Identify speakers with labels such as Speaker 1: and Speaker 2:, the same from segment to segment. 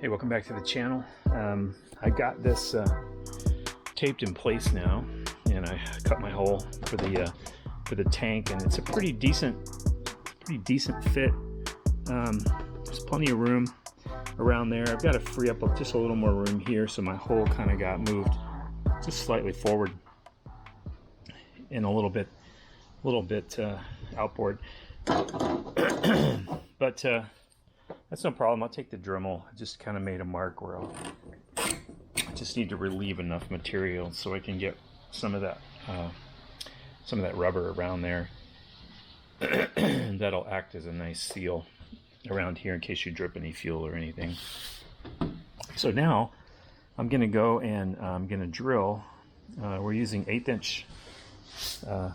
Speaker 1: Hey, welcome back to the channel. I got this taped in place now, and I cut my hole for the tank, and it's a pretty decent fit. There's plenty of room around there. I've got to free up just a little more room here, so my hole kind of got moved just slightly forward and a little bit outboard. But that's no problem. I'll take the Dremel. I just kind of made a mark where I just need to relieve enough material so I can get some of that rubber around there. That'll act as a nice seal around here in case you drip any fuel or anything. So now I'm going to go and I'm going to drill. We're using 1/8 inch, about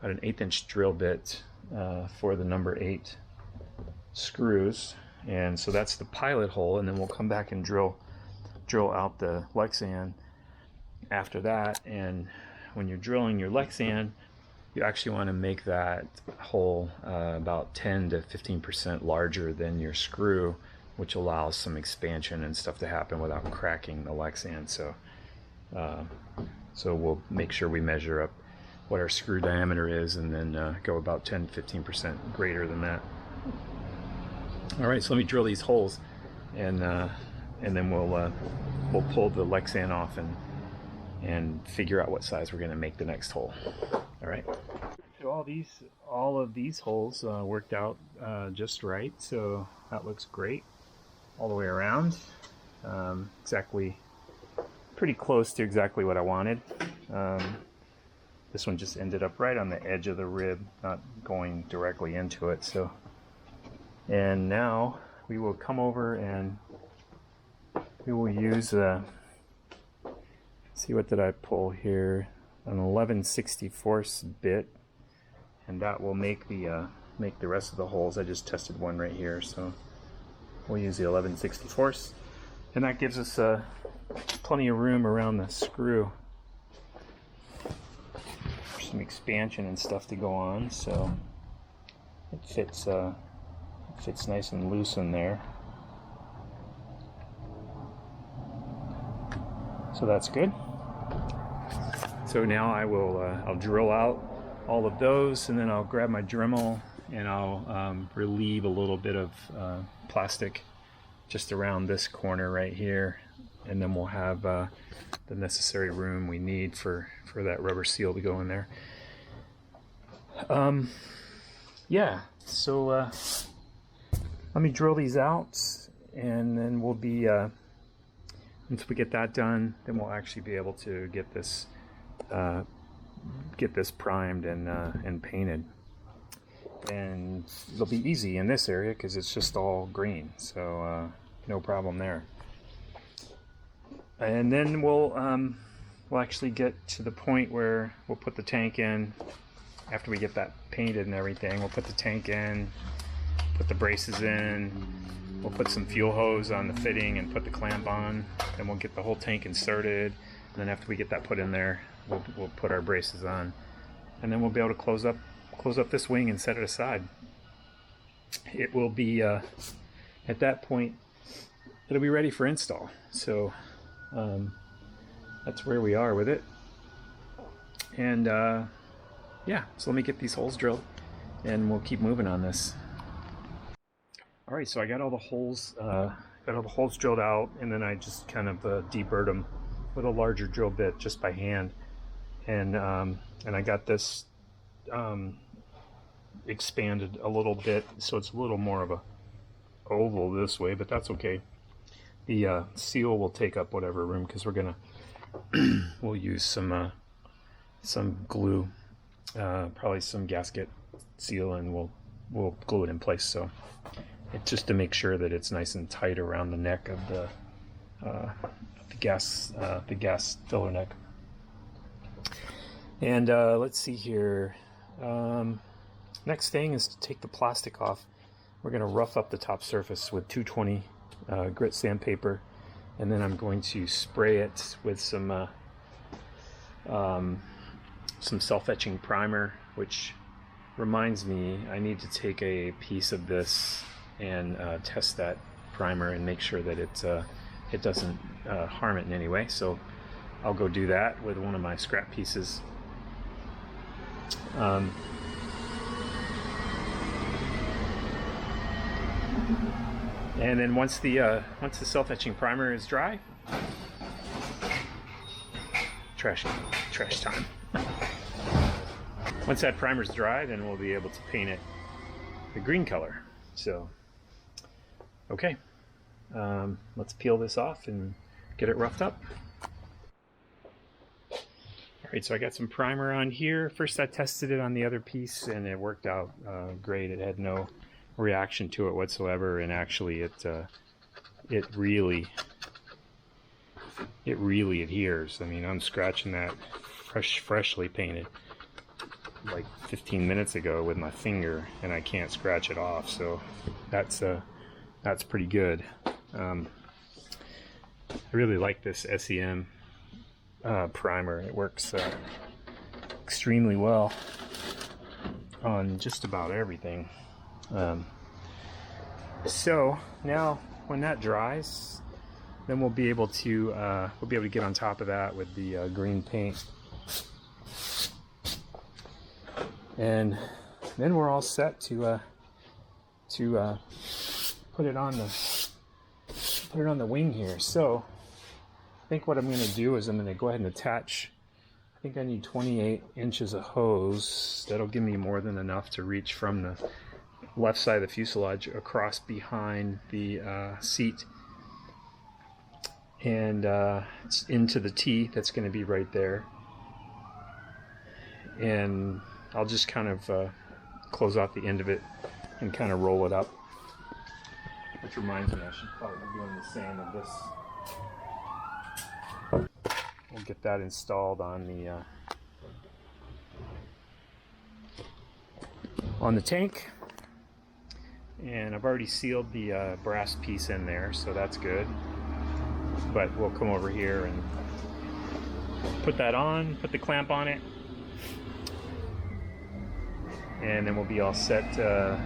Speaker 1: an 1/8 inch drill bit for the number 8 screws, and so that's the pilot hole, and then we'll come back and drill out the Lexan after that. And when you're drilling your Lexan, you actually want to make that hole about 10 to 15% larger than your screw, which allows some expansion and stuff to happen without cracking the Lexan. So we'll make sure we measure up what our screw diameter is, and then go about 10 to 15% greater than that. All right, so let me drill these holes, and then we'll pull the Lexan off and figure out what size we're going to make the next hole. All right. So all of these holes worked out just right. So that looks great all the way around. Exactly, pretty close to exactly what I wanted. This one just ended up right on the edge of the rib, not going directly into it. So, and now we will come over and we will use see, what did I pull here? An 11/64 bit, and that will make the rest of the holes. I just tested one right here, so we'll use the 11/64, and that gives us plenty of room around the screw for some expansion and stuff to go on. So it fits nice and loose in there. So that's good. So now I'll drill out all of those, and then I'll grab my Dremel and I'll relieve a little bit of plastic just around this corner right here, and then we'll have the necessary room we need for that rubber seal to go in there. Yeah, so let me drill these out, and then we'll be once we get that done, then we'll actually be able to get this primed and painted, and it'll be easy in this area because it's just all green, so no problem there. And then we'll actually get to the point where we'll put the tank in. After we get that painted and everything, we'll put the tank in, put the braces in, we'll put some fuel hose on the fitting and put the clamp on. Then we'll get the whole tank inserted, and then after we get that put in there, we'll put our braces on, and then we'll be able to close up this wing and set it aside. It will be at that point, it'll be ready for install. So that's where we are with it. And yeah, so let me get these holes drilled, and we'll keep moving on this. All right, so I got all the holes drilled out, and then I just kind of deburred them with a larger drill bit just by hand, and I got this expanded a little bit, so it's a little more of a oval this way, but that's okay. The seal will take up whatever room, because we'll use some glue, probably some gasket seal, and we'll glue it in place. So it's just to make sure that it's nice and tight around the neck of the gas filler neck. And let's see here. Next thing is to take the plastic off. We're going to rough up the top surface with 220 grit sandpaper, and then I'm going to spray it with some self-etching primer, which reminds me I need to take a piece of this and test that primer and make sure that it doesn't harm it in any way. So I'll go do that with one of my scrap pieces. And then once the self-etching primer is dry, trash time. Once that primer's dry, then we'll be able to paint it the green color. So, okay, let's peel this off and get it roughed up. All right, so I got some primer on here. First I tested it on the other piece and it worked out great. It had no reaction to it whatsoever, and actually it really adheres. I mean, I'm scratching that freshly painted like 15 minutes ago with my finger and I can't scratch it off, so that's pretty good. I really like this SEM primer. It works extremely well on just about everything. So now when that dries, then we'll be able to get on top of that with the green paint, and then we're all set to put it on the wing here. So I think what I'm going to do is I'm going to go ahead and attach. I think I need 28 inches of hose. That'll give me more than enough to reach from the left side of the fuselage across behind the seat and into the T that's going to be right there. And I'll just kind of close off the end of it and kind of roll it up. Which reminds me, I should probably be doing the same with this. We'll get that installed on the tank. And I've already sealed the brass piece in there, so that's good. But we'll come over here and put that on, put the clamp on it, and then we'll be all set to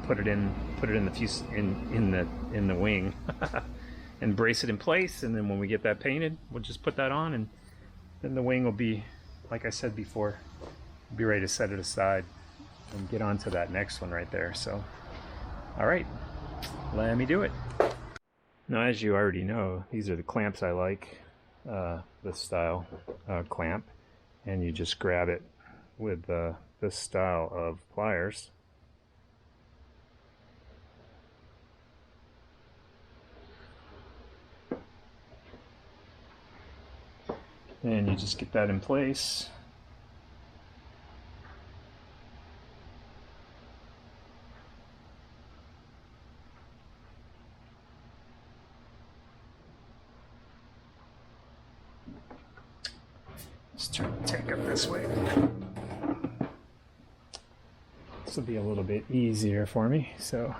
Speaker 1: put it in the wing and brace it in place. And then when we get that painted, we'll just put that on, and then the wing will be, like I said before, be ready to set it aside and get on to that next one right there. So all right, let me do it. Now, as you already know, these are the clamps I like, this style clamp, and you just grab it with this style of pliers. And you just get that in place. Let's turn the tank up this way. This will be a little bit easier for me, so.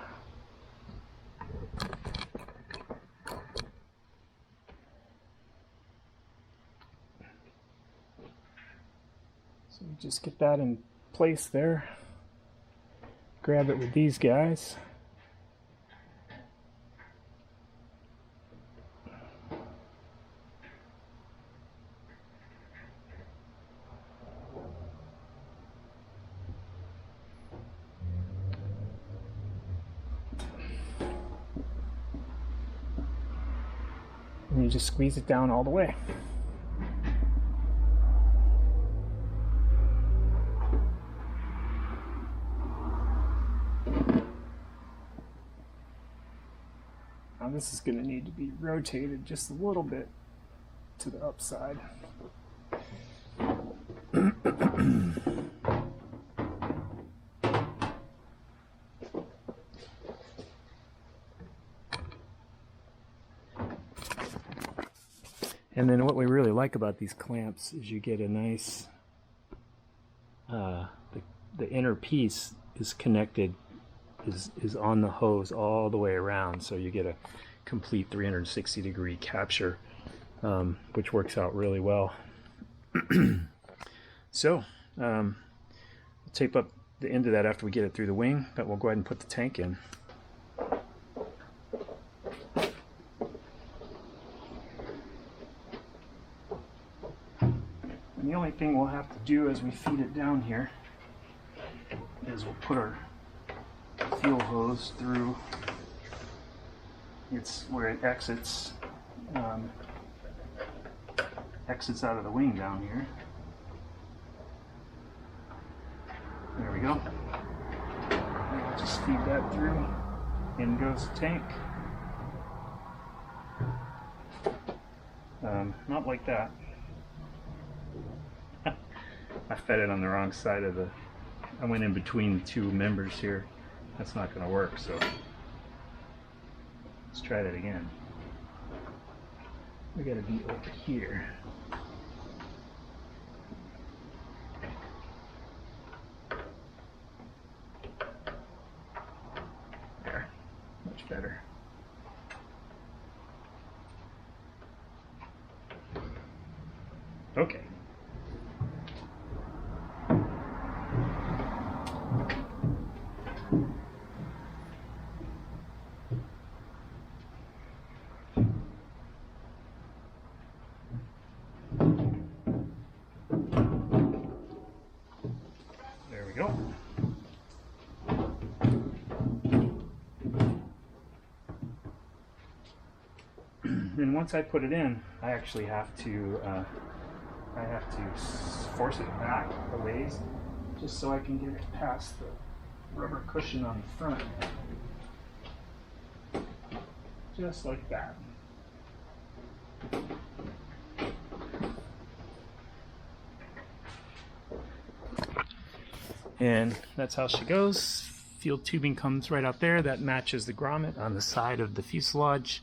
Speaker 1: So just get that in place there. Grab it with these guys. And you just squeeze it down all the way. Now this is going to need to be rotated just a little bit to the upside. And then what we really like about these clamps is you get a nice, the inner piece is connected, is on the hose all the way around, so you get a complete 360-degree capture, which works out really well. So we'll tape up the end of that after we get it through the wing, but we'll go ahead and put the tank in. And the only thing we'll have to do as we feed it down here is we'll put our fuel hose through where it exits out of the wing down here. There we go. And we'll just feed that through. In goes the tank. Not like that. I fed it on the wrong side of the... I went in between the two members here. That's not going to work, so let's try that again. We got to be over here. There, much better. Okay. There we go. And once I put it in, I actually have to force it back a ways, just so I can get it past the rubber cushion on the front. Just like that. And that's how she goes. Fuel tubing comes right out there. That matches the grommet on the side of the fuselage.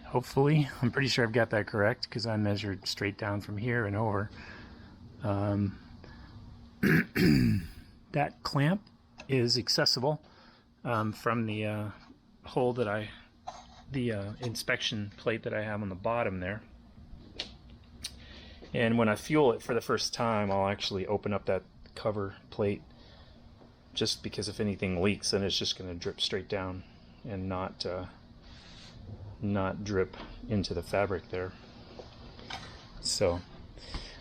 Speaker 1: Hopefully. I'm pretty sure I've got that correct because I measured straight down from here and over. That clamp is accessible from the hole that the inspection plate that I have on the bottom there. And when I fuel it for the first time, I'll actually open up that cover plate, just because if anything leaks, then it's just going to drip straight down and not drip into the fabric there. So,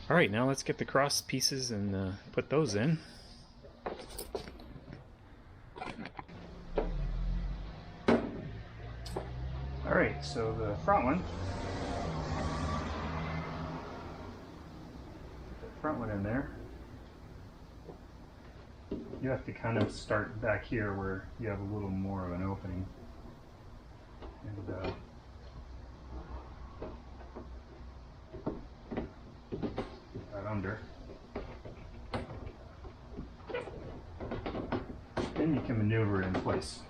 Speaker 1: all right, now let's get the cross pieces and put those in. All right, so the front one, in there. You have to kind of start back here where you have a little more of an opening. And that under. Then you can maneuver it in place.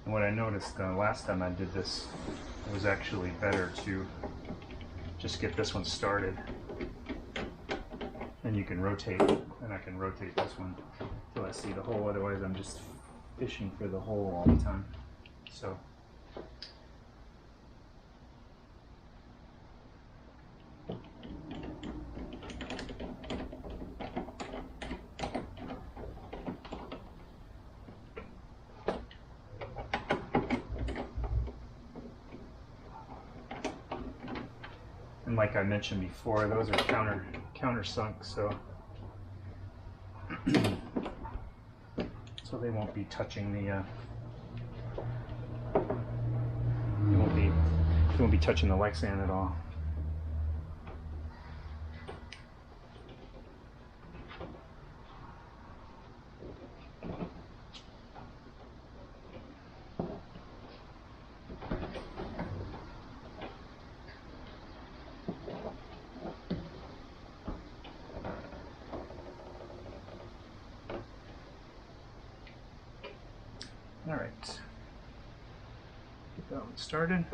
Speaker 1: And what I noticed last time I did this, it was actually better to just get this one started, and you can rotate, and I can rotate this one till I see the hole. Otherwise I'm just fishing for the hole all the time. So and like I mentioned before, those are countersunk, so so they won't be touching the they won't be touching the Lexan at all. All right, get that one started.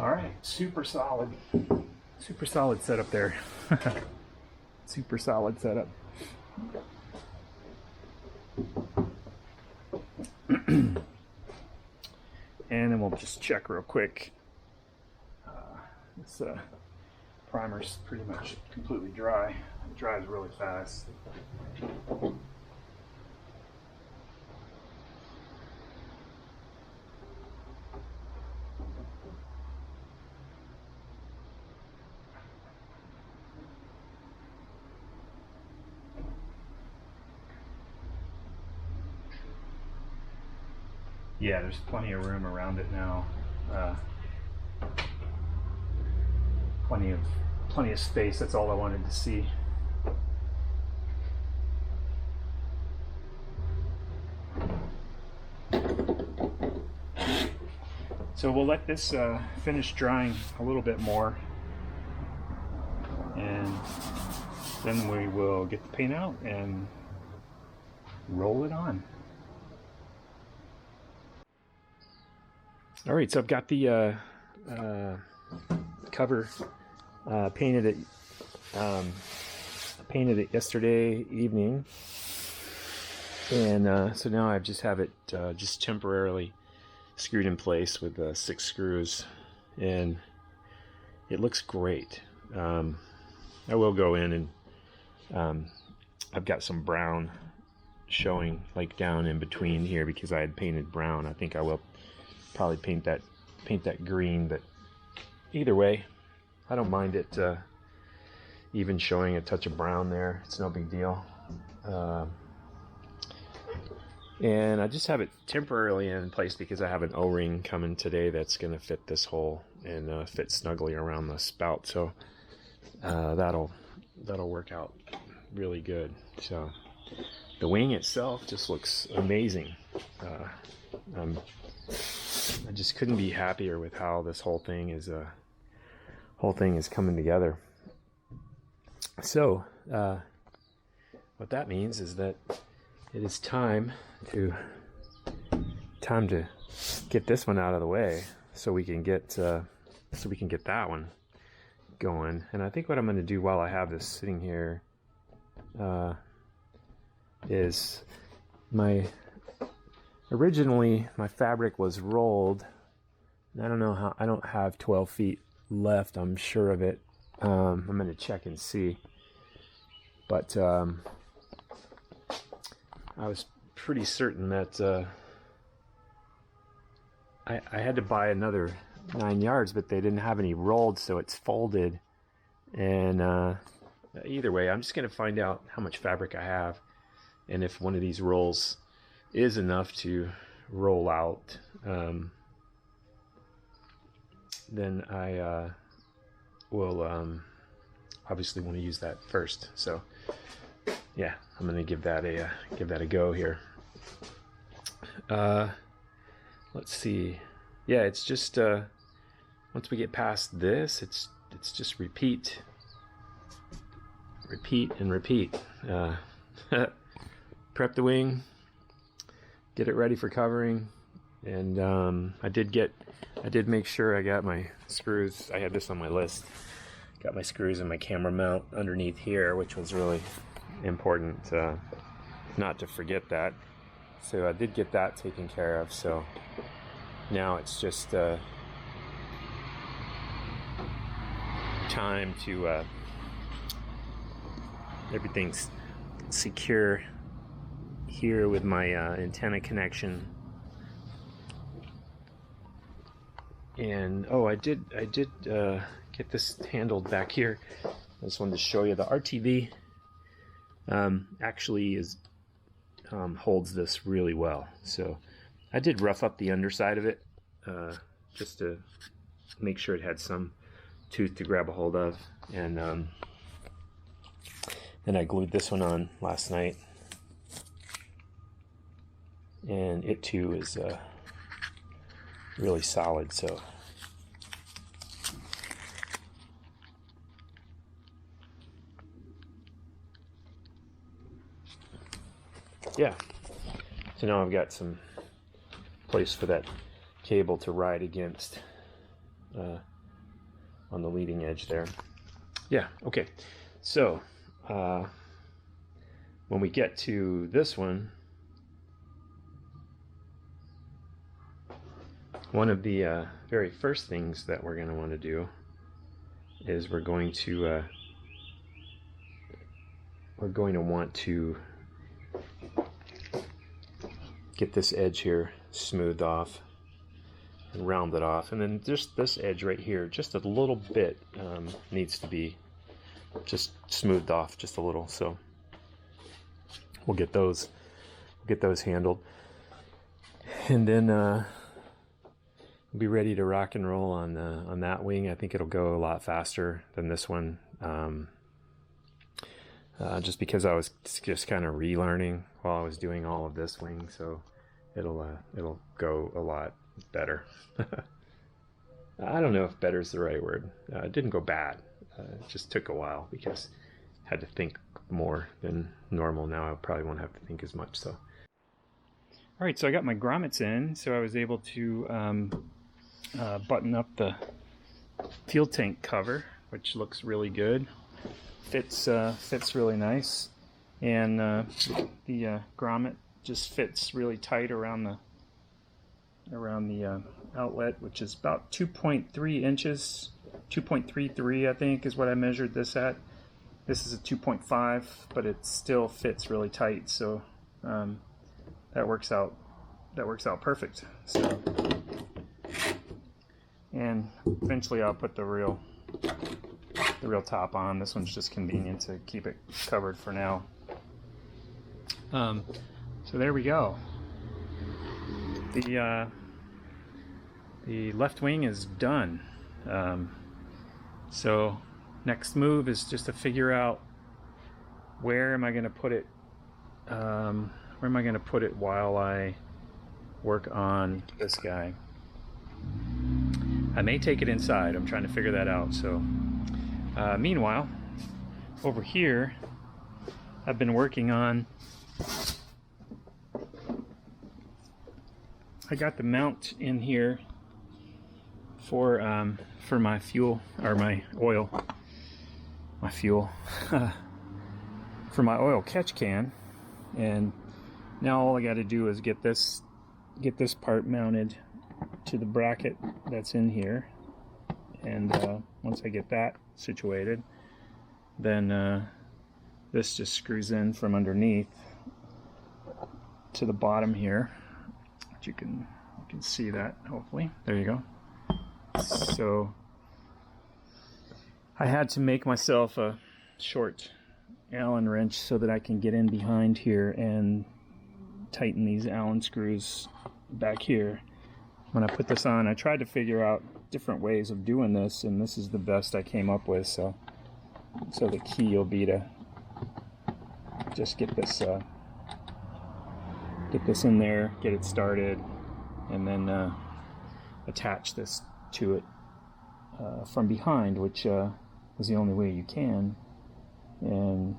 Speaker 1: All right, super solid setup there. Super solid setup. And then we'll just check real quick. This primer's pretty much completely dry. It dries really fast. Yeah, there's plenty of room around it now. Plenty of space. That's all I wanted to see. So we'll let this finish drying a little bit more, and then we will get the paint out and roll it on. All right, so I've got the cover painted it yesterday evening, and so now I just have it just temporarily screwed in place with 6 screws, and it looks great. I will go in and I've got some brown showing like down in between here because I had painted brown. I think I will probably paint that green, but either way I don't mind it even showing a touch of brown there. It's no big deal. And I just have it temporarily in place because I have an O-ring coming today that's going to fit this hole and fit snugly around the spout, so that'll work out really good. So the wing itself just looks amazing. I just couldn't be happier with how this whole thing is coming together. So what that means is that it is time to get this one out of the way so we can get that one going. And I think what I'm going to do while I have this sitting here is originally my fabric was rolled. I don't know how. I don't have 12 feet left, I'm sure of it. I'm going to check and see, but I was pretty certain that I had to buy another 9 yards, but they didn't have any rolled, so it's folded. And either way, I'm just going to find out how much fabric I have and if one of these rolls is enough to roll out. Then I will obviously want to use that first. So yeah, I'm gonna give that a go here. Let's see. Yeah, it's just once we get past this, it's just repeat and repeat. Prep the wing, get it ready for covering, and I did make sure I got my screws. I had this on my list. Got my screws and my camera mount underneath here, which was really important not to forget that. So I did get that taken care of. So now it's just time to everything's secure here with my antenna connection. And oh, I did get this handled back here. I just wanted to show you the RTV actually is holds this really well. So I did rough up the underside of it just to make sure it had some tooth to grab a hold of, and then I glued this one on last night, and it too is really solid. So yeah, so now I've got some place for that cable to ride against on the leading edge there. Yeah, okay. So when we get to this one, one of the very first things that we're going to want to do is we're going to want to get this edge here smoothed off and rounded off, and then just this edge right here, just a little bit needs to be just smoothed off just a little. So we'll get those handled, and then we'll be ready to rock and roll on that wing. I think it'll go a lot faster than this one, just because I was just kind of relearning while I was doing all of this wing, so it'll go a lot better. I don't know if better is the right word. It didn't go bad. It just took a while because I had to think more than normal. Now I probably won't have to think as much. So, all right, so I got my grommets in, so I was able to button up the fuel tank cover, which looks really good. Fits really nice, and the grommet just fits really tight around the outlet, which is about 2.3 inches, 2.33 I think is what I measured this at. This is a 2.5, but it still fits really tight, so that works out perfect. So, and eventually I'll put the real top on. This one's just convenient to keep it covered for now. So there we go. The left wing is done. So next move is just to figure out where am I going to put it. Where am I going to put it while I work on this guy? I may take it inside. I'm trying to figure that out. So meanwhile, over here, I've been working on. I got the mount in here for my fuel, or my oil, for my oil catch can, and now all I got to do is get this part mounted to the bracket that's in here, and once I get that situated, then this just screws in from underneath to the bottom here. You can see that, hopefully. There you go. So I had to make myself a short Allen wrench so that I can get in behind here and tighten these Allen screws back here. When I put this on, I tried to figure out different ways of doing this, and this is the best I came up with. So the key will be to just get this in there, get it started, and then attach this to it from behind, which is the only way you can. And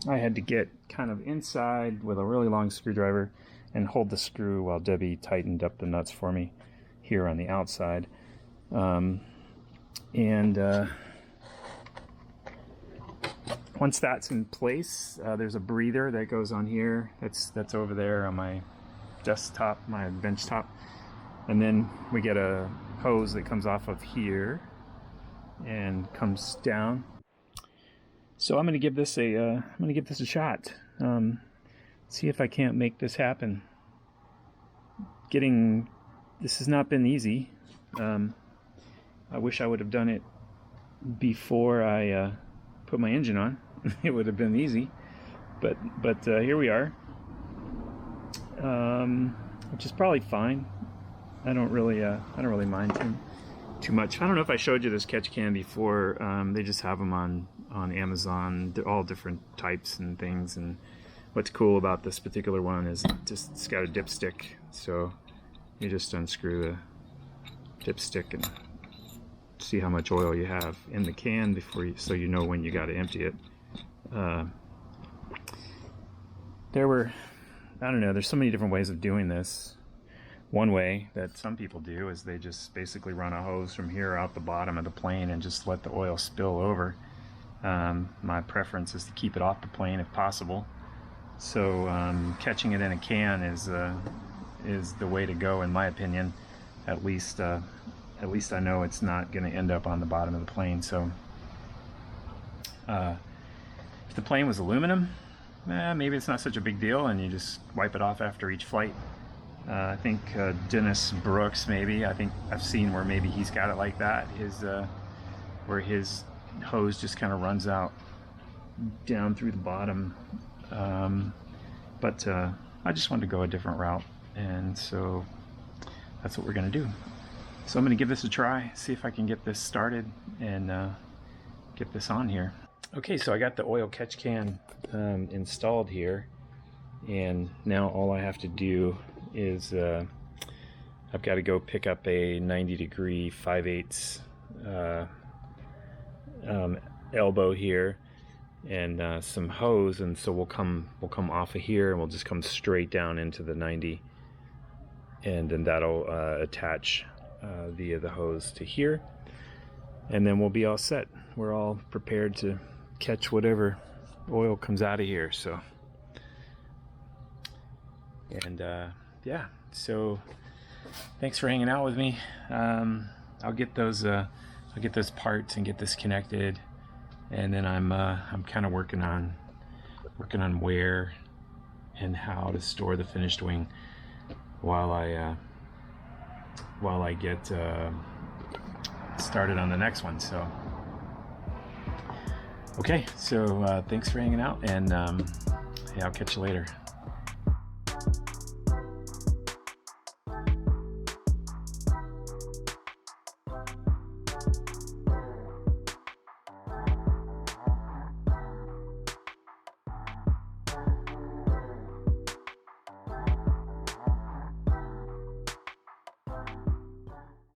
Speaker 1: I had to get kind of inside with a really long screwdriver and hold the screw while Debbie tightened up the nuts for me here on the outside. Once that's in place, there's a breather that goes on here. That's over there on my desktop, my bench top, and then we get a hose that comes off of here and comes down. So I'm going to give this a shot. See if I can't make this happen. This has not been easy. I wish I would have done it before I put my engine on. It would have been easy, but here we are, which is probably fine. I don't really mind too much. I don't know if I showed you this catch can before. They just have them on Amazon. They're all different types and things, and what's cool about this particular one is it's got a dipstick, so you just unscrew the dipstick and see how much oil you have in the can so you know when you got to empty it. There's so many different ways of doing this. One way that some people do is they just basically run a hose from here out the bottom of the plane and just let the oil spill over. My preference is to keep it off the plane if possible. So catching it in a can is the way to go, in my opinion. At least I know it's not going to end up on the bottom of the plane. So if the plane was aluminum, maybe it's not such a big deal, and you just wipe it off after each flight. I think Dennis Brooks, maybe, I think I've seen where maybe he's got it like that, where his hose just kind of runs out down through the bottom. But I just wanted to go a different route, and so that's what we're going to do. So I'm going to give this a try, see if I can get this started and get this on here. Okay, so I got the oil catch can installed here, and now all I have to do is I've got to go pick up a 90-degree 5/8 elbow here and some hose, and so we'll come off of here and we'll just come straight down into the 90, and then that'll attach via the hose to here, and then we'll be all set. We're all prepared to catch whatever oil comes out of here. So, and yeah, so thanks for hanging out with me. I'll get those parts and get this connected, and then I'm kind of working on where and how to store the finished wing while I get started on the next one. So okay, so thanks for hanging out, and yeah, I'll catch you later.